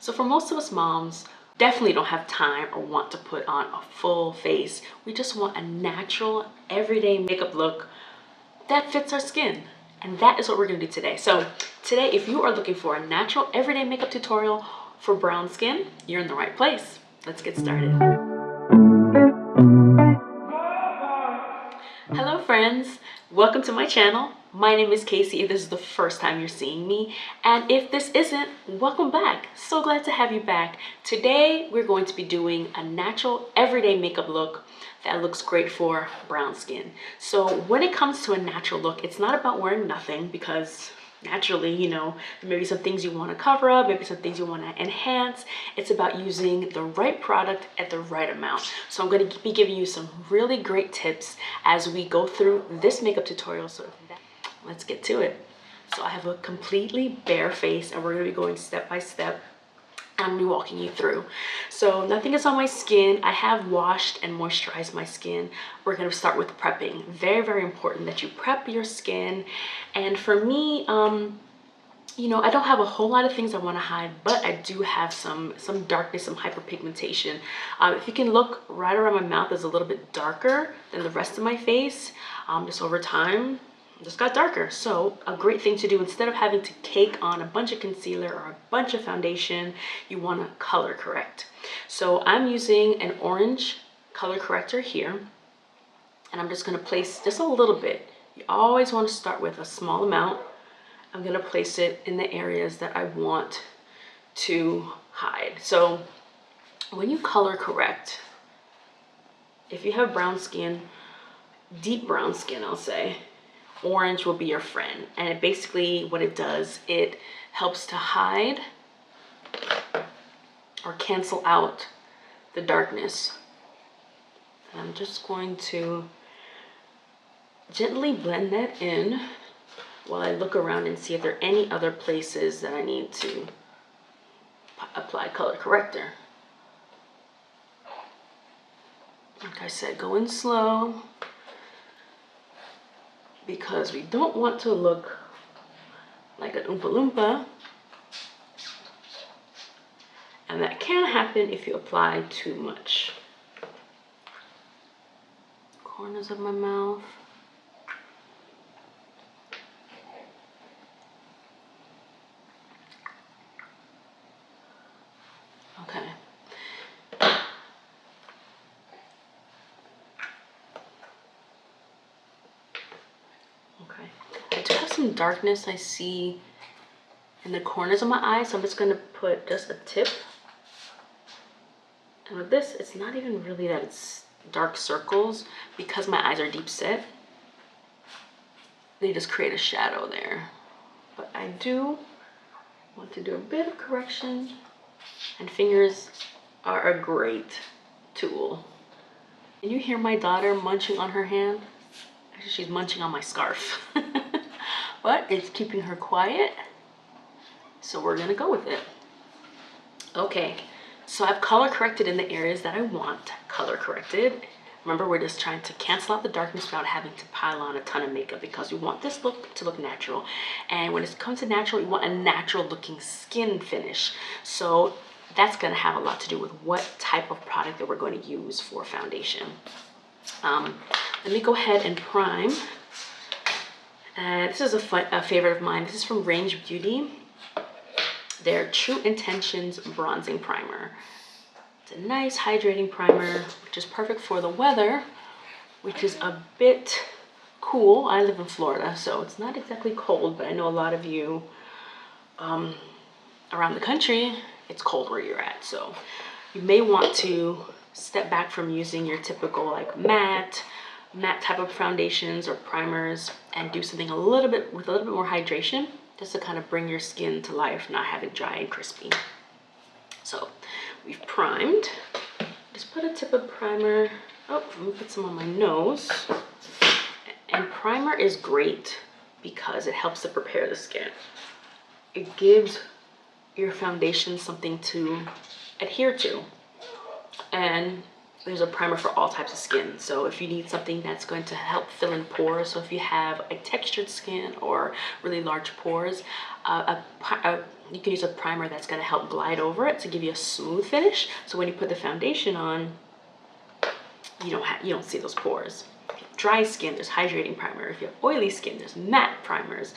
So for most of us moms, definitely don't have time or want to put on a full face. We just want a natural, everyday makeup look that fits our skin. And that is what we're gonna do today. So today, if you are looking for a natural, everyday makeup tutorial for brown skin, you're in the right place. Let's get started. Hello friends, welcome to my channel. My name is Casey if this is the first time you're seeing me, and if this isn't, welcome back. So glad to have you back. Today we're going to be doing a natural everyday makeup look that looks great for brown skin. So when it comes to a natural look, it's not about wearing nothing, because naturally, you know, there may be some things you want to cover up, maybe some things you want to enhance. It's about using the right product at the right amount. So I'm going to be giving you some really great tips as we go through this makeup tutorial. So let's get to it. So I have a completely bare face and we're going to be going step by step. I'm going to be walking you through. So nothing is on my skin. I have washed and moisturized my skin. We're going to start with prepping. Very, very important that you prep your skin. And for me, you know, I don't have a whole lot of things I want to hide, but I do have some darkness, some hyperpigmentation. If you can look right around my mouth is a little bit darker than the rest of my face. Just over time, just got darker. So a great thing to do, instead of having to cake on a bunch of concealer or a bunch of foundation, you want to color correct. So I'm using an orange color corrector here, and I'm just going to place just a little bit. You always want to start with a small amount. I'm going to place it in the areas that I want to hide. So when you color correct, if you have brown skin, deep brown skin, I'll say, orange will be your friend. And it basically, what it does, it helps to hide or cancel out the darkness. And I'm just going to gently blend that in while I look around and see if there are any other places that I need to apply color corrector. Like I said, go in slow, because we don't want to look like an Oompa Loompa. And that can happen if you apply too much. Corners of my mouth. Okay. Okay. I do have some darkness I see in the corners of my eyes, so I'm just going to put just a tip. And with this, it's not even really that it's dark circles, because my eyes are deep set. They just create a shadow there. But I do want to do a bit of correction, and fingers are a great tool. Can you hear my daughter munching on her hand? Actually, she's munching on my scarf. But it's keeping her quiet, so we're gonna go with it. Okay, so I've color corrected in the areas that I want color corrected. Remember, we're just trying to cancel out the darkness without having to pile on a ton of makeup, because we want this look to look natural. And when it comes to natural, we want a natural looking skin finish. So that's gonna have a lot to do with what type of product that we're going to use for foundation. Let me go ahead and prime. This is a favorite of mine. This is from Range Beauty. Their True Intentions Bronzing Primer. It's a nice hydrating primer, which is perfect for the weather, which is a bit cool. I live in Florida, so it's not exactly cold, but I know a lot of you around the country, it's cold where you're at. So you may want to step back from using your typical like matte type of foundations or primers and do something with a little bit more hydration, just to kind of bring your skin to life, not have it dry and crispy. So we've primed. Just put a tip of primer. Oh, let me put some on my nose. And primer is great because it helps to prepare the skin. It gives your foundation something to adhere to. And there's a primer for all types of skin. So if you need something that's going to help fill in pores, so if you have a textured skin or really large pores, a you can use a primer that's going to help glide over it to give you a smooth finish. So when you put the foundation on, you don't see those pores. If you have dry skin, there's hydrating primer. If you have oily skin, there's matte primers.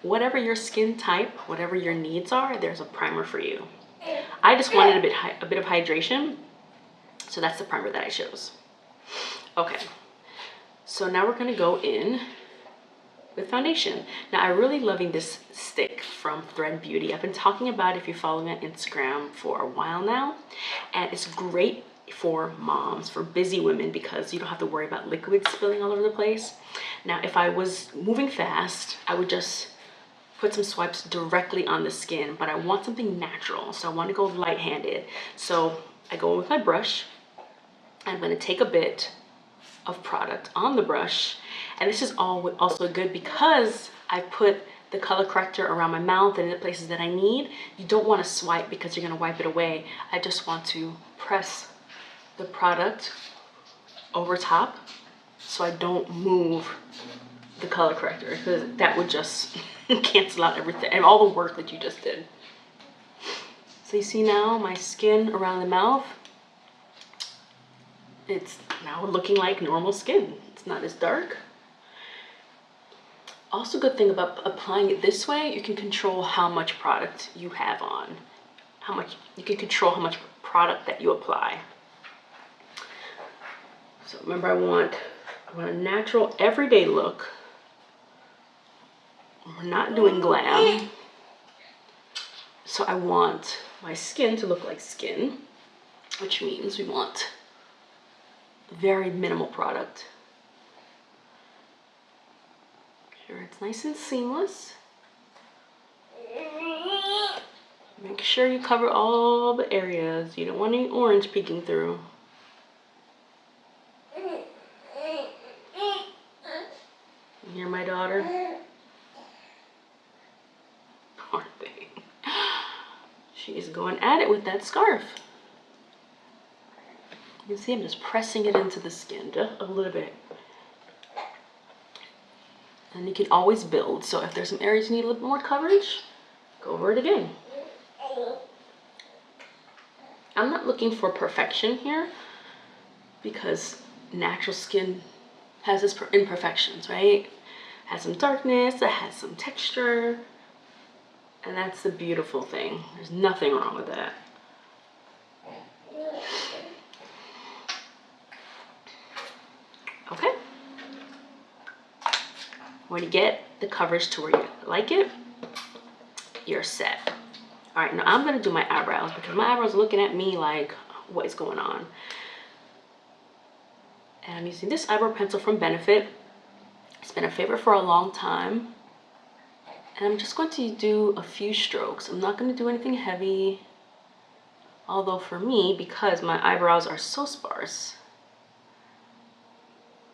Whatever your skin type, whatever your needs are, there's a primer for you. I just wanted a bit of hydration, so that's the primer that I chose. Okay, so now we're gonna go in with foundation. Now I'm really loving this stick from Thread Beauty. I've been talking about it if you follow me on Instagram for a while now, and it's great for moms, for busy women, because you don't have to worry about liquid spilling all over the place. Now, if I was moving fast, I would just put some swipes directly on the skin, but I want something natural, so I want to go light-handed. So I go in with my brush. I'm going to take a bit of product on the brush, and this is also good because I put the color corrector around my mouth and in the places that I need. You don't want to swipe because you're going to wipe it away. I just want to press the product over top so I don't move the color corrector, because that would just cancel out everything and all the work that you just did. So you see now my skin around the mouth, it's now looking like normal skin. It's not as dark. Also, good thing about applying it this way, you can control how much product you have on. You can control how much product that you apply. So remember, I want a natural everyday look. We're not doing glam. So I want my skin to look like skin, which means we want very minimal product. Make sure it's nice and seamless. Make sure you cover all the areas. You don't want any orange peeking through. You hear my daughter? Poor thing. She's going at it with that scarf. You can see I'm just pressing it into the skin just a little bit. And you can always build. So if there's some areas you need a little bit more coverage, go over it again. I'm not looking for perfection here, because natural skin has its imperfections, right? It has some darkness, it has some texture, and that's the beautiful thing. There's nothing wrong with that. Okay. When you get the coverage to where you like it, you're set. All right, now I'm gonna do my eyebrows, because my eyebrows are looking at me like, what is going on? And I'm using this eyebrow pencil from Benefit. It's been a favorite for a long time. And I'm just going to do a few strokes. I'm not gonna do anything heavy. Although for me, because my eyebrows are so sparse,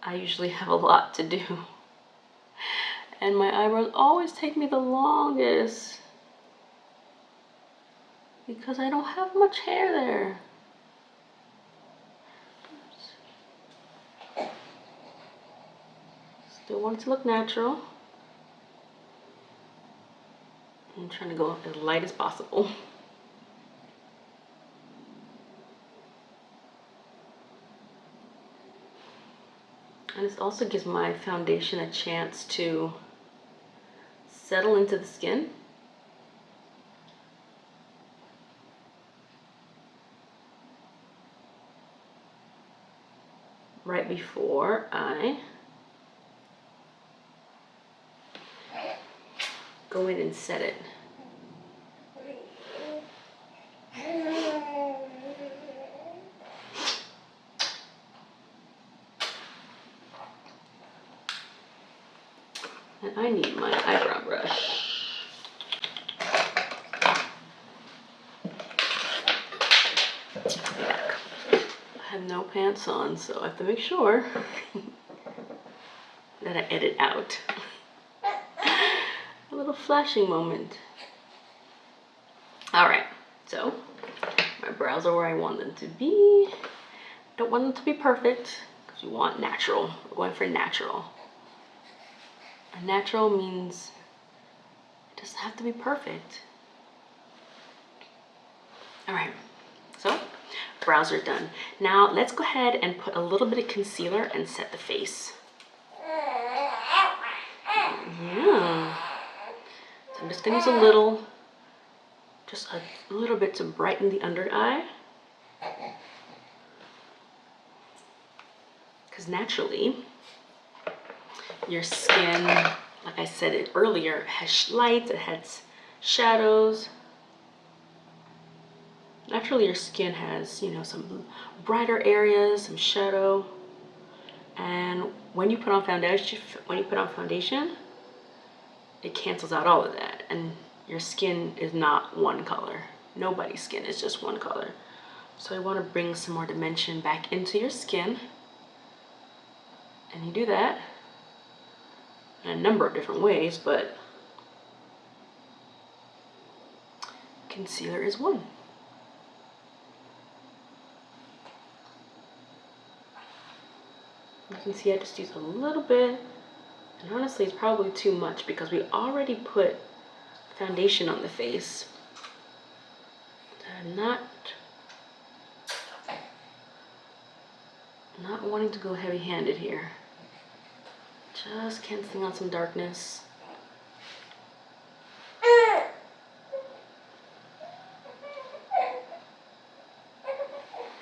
I usually have a lot to do. And my eyebrows always take me the longest, because I don't have much hair there. Oops. Still want it to look natural. I'm trying to go as light as possible. And this also gives my foundation a chance to settle into the skin. Right before I go in and set it. And I need my eyebrow brush. I have no pants on, so I have to make sure that I edit out a little flashing moment. All right, so my brows are where I want them to be. Don't want them to be perfect, because we want natural. We're going for natural. And natural means it doesn't have to be perfect. brows are done. Now let's go ahead and put a little bit of concealer and set the face. Yeah. So I'm just gonna use just a little bit to brighten the under eye. Because naturally, your skin, like I said it earlier, has lights, it has shadows. Naturally, your skin has, you know, some brighter areas, some shadow. And when you put on foundation, it cancels out all of that. And your skin is not one color. Nobody's skin is just one color. So I want to bring some more dimension back into your skin. And you do that in a number of different ways, but concealer is one. You can see I just use a little bit, and honestly it's probably too much because we already put foundation on the face. I'm not wanting to go heavy-handed here. Just canceling out some darkness.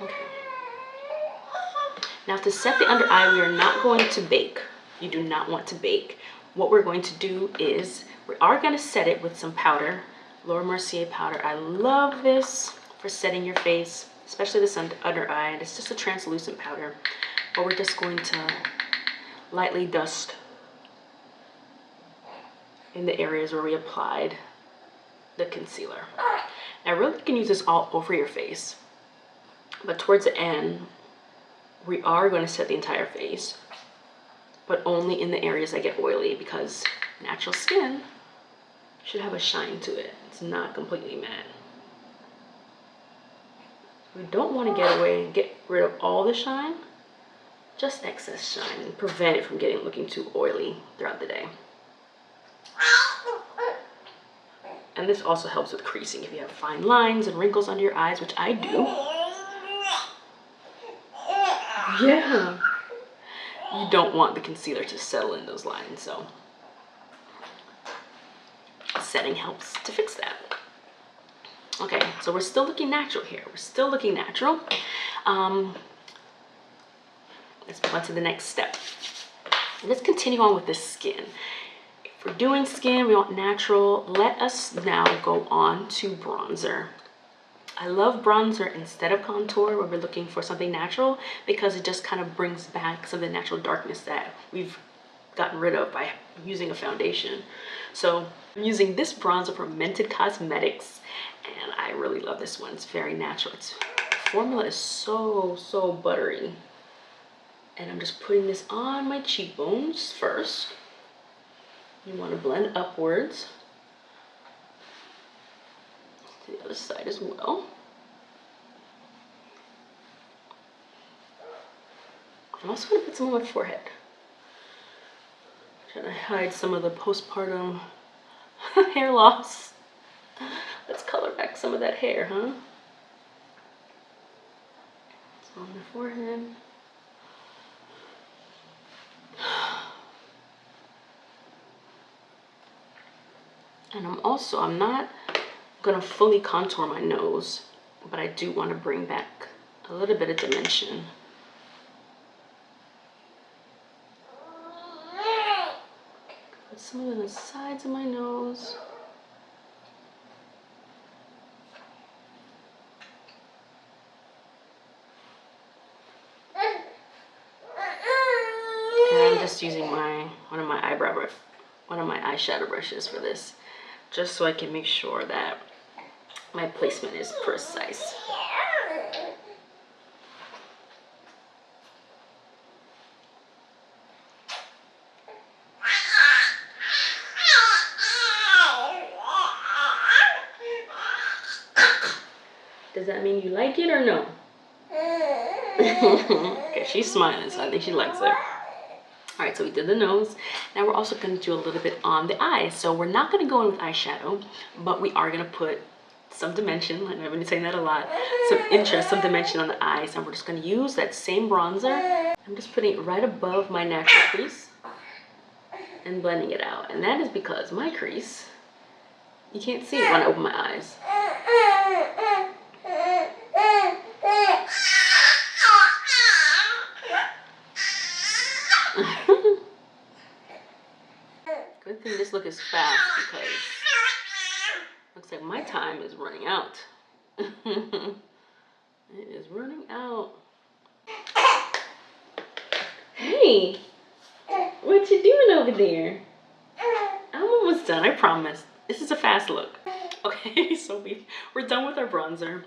Okay. Now to set the under eye, we are not going to bake. You do not want to bake. What we're going to do is we are going to set it with some powder, Laura Mercier powder. I love this for setting your face, especially this under eye. And it's just a translucent powder, but we're just going to lightly dust in the areas where we applied the concealer. Now really you can use this all over your face, but towards the end we are going to set the entire face, but only in the areas that get oily, because natural skin should have a shine to it. It's not completely matte. We don't want to get rid of all the shine, just excess shine, and prevent it from looking too oily throughout the day. And this also helps with creasing. If you have fine lines and wrinkles under your eyes, which I do. Yeah. You don't want the concealer to settle in those lines, so setting helps to fix that. Okay, so we're still looking natural here. We're still looking natural. Let's move on to the next step. Let's continue on with the skin. If we're doing skin, we want natural. Let us now go on to bronzer. I love bronzer instead of contour when we're looking for something natural, because it just kind of brings back some of the natural darkness that we've gotten rid of by using a foundation. So I'm using this bronzer from Mented Cosmetics, and I really love this one. It's very natural. The formula is so buttery. And I'm just putting this on my cheekbones first. You want to blend upwards to the other side as well. I'm also going to put some on my forehead. Trying to hide some of the postpartum hair loss. Let's color back some of that hair, huh? So on the forehead. And I'm not gonna fully contour my nose, but I do want to bring back a little bit of dimension. Put some of the sides of my nose. And I'm just using one of my eyeshadow brushes for this, just so I can make sure that my placement is precise. Does that mean you like it or no? Okay, she's smiling, so I think she likes it. All right, so we did the nose. Now we're also going to do a little bit on the eyes. So we're not going to go in with eyeshadow, but we are going to put some dimension. I've been saying that a lot. Some interest, some dimension on the eyes. And we're just going to use that same bronzer. I'm just putting it right above my natural crease and blending it out. And that is because my crease, you can't see it when I open my eyes. Good thing this look is fast because looks like my time is running out. It is running out. Hey, what you doing over there? I'm almost done, I promise. This is a fast look. Okay, so we're done with our bronzer.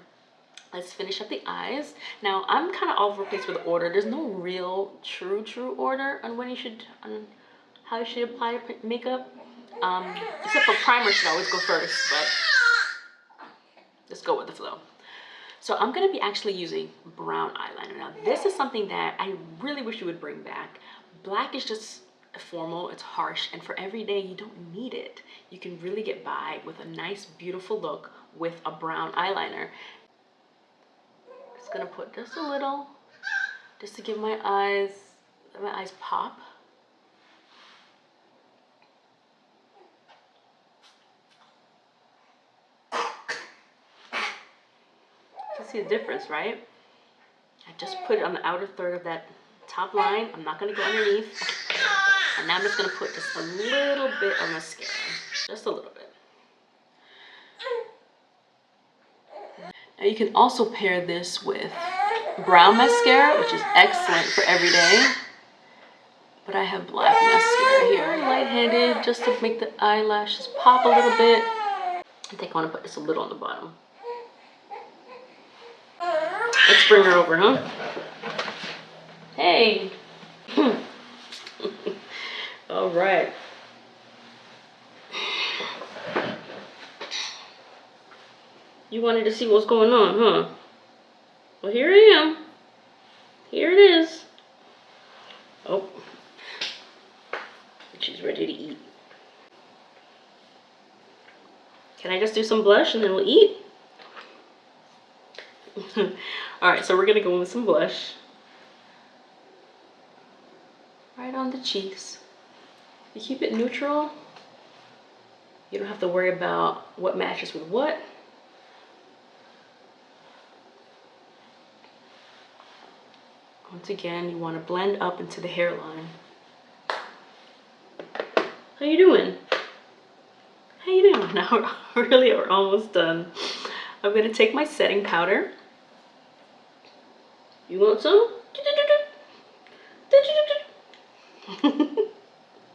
Let's finish up the eyes. Now, I'm kind of all over the place with the order. There's no real true order on when you should, on how you should apply makeup. Except for primer should always go first, but let's go with the flow. So I'm gonna be actually using brown eyeliner. Now, this is something that I really wish you would bring back. Black is just formal, it's harsh, and for every day you don't need it. You can really get by with a nice, beautiful look with a brown eyeliner. Just gonna put just a little, just to give my eyes pop. You can see the difference, right? I just put it on the outer third of that top line. I'm not gonna go underneath. And now I'm just gonna put just a little bit of mascara, just a little bit. Now you can also pair this with brown mascara, which is excellent for every day. But I have black mascara here, light-handed, just to make the eyelashes pop a little bit. I think I wanna put just a little on the bottom. Let's bring her over, huh? Hey. All right. You wanted to see what's going on, huh? Well, here I am. Here it is. Oh. She's ready to eat. Can I just do some blush and then we'll eat? All right, so we're gonna go in with some blush. Right on the cheeks. You keep it neutral. You don't have to worry about what matches with what. Once again, you want to blend up into the hairline. How you doing? How you doing? Now, really, we're almost done. I'm gonna take my setting powder. You want some?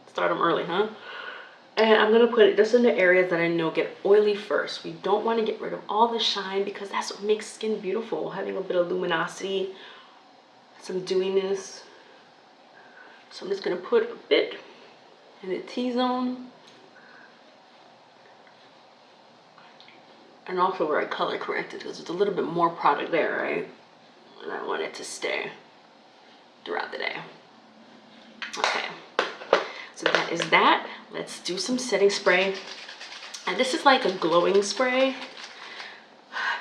Start them early, huh? And I'm gonna put it just in the areas that I know get oily first. We don't want to get rid of all the shine because that's what makes skin beautiful. Having a bit of luminosity, some dewiness. So I'm just gonna put a bit in the T-zone. And also where I color corrected because there's a little bit more product there, right? And I want it to stay throughout the day. Okay, so that is that. Let's do some setting spray. And this is like a glowing spray.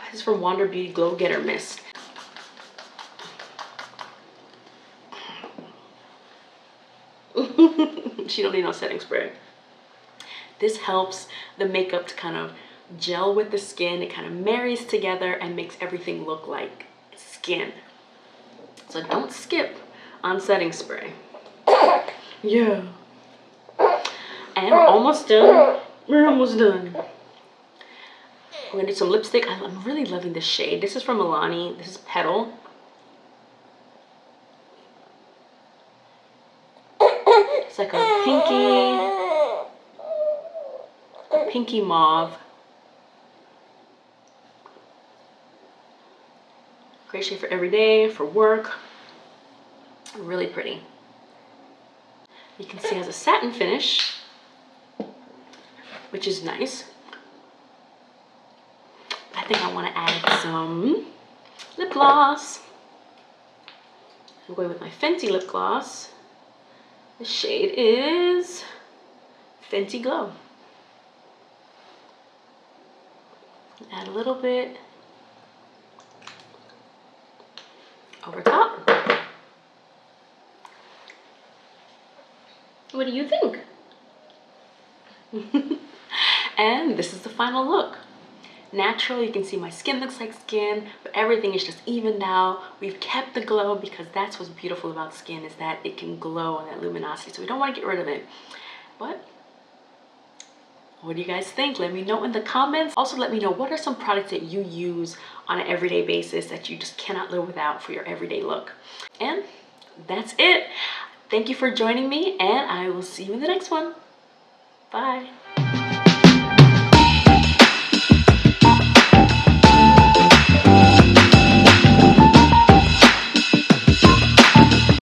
This is from Wander Beauty Glow Getter Mist. She don't need no setting spray. This helps the makeup to kind of gel with the skin. It kind of marries together and makes everything look like skin. So don't skip on setting spray. Yeah. And we're almost done. We're almost done. We're gonna do some lipstick. I'm really loving this shade. This is from Milani. This is Petal. It's like a pinky mauve. Great shade for every day, for work. Really pretty. You can see it has a satin finish, which is nice. I think I want to add some lip gloss. I'm going with my Fenty lip gloss. The shade is Fenty Glow. Add a little bit over top. What do you think? And this is the final look. Natural, you can see my skin looks like skin, but everything is just evened out. We've kept the glow because that's what's beautiful about skin, is that it can glow on that luminosity. So we don't want to get rid of it. But what do you guys think? Let me know in the comments. Also, let me know what are some products that you use on an everyday basis that you just cannot live without for your everyday look. And that's it. Thank you for joining me, and I will see you in the next one. Bye.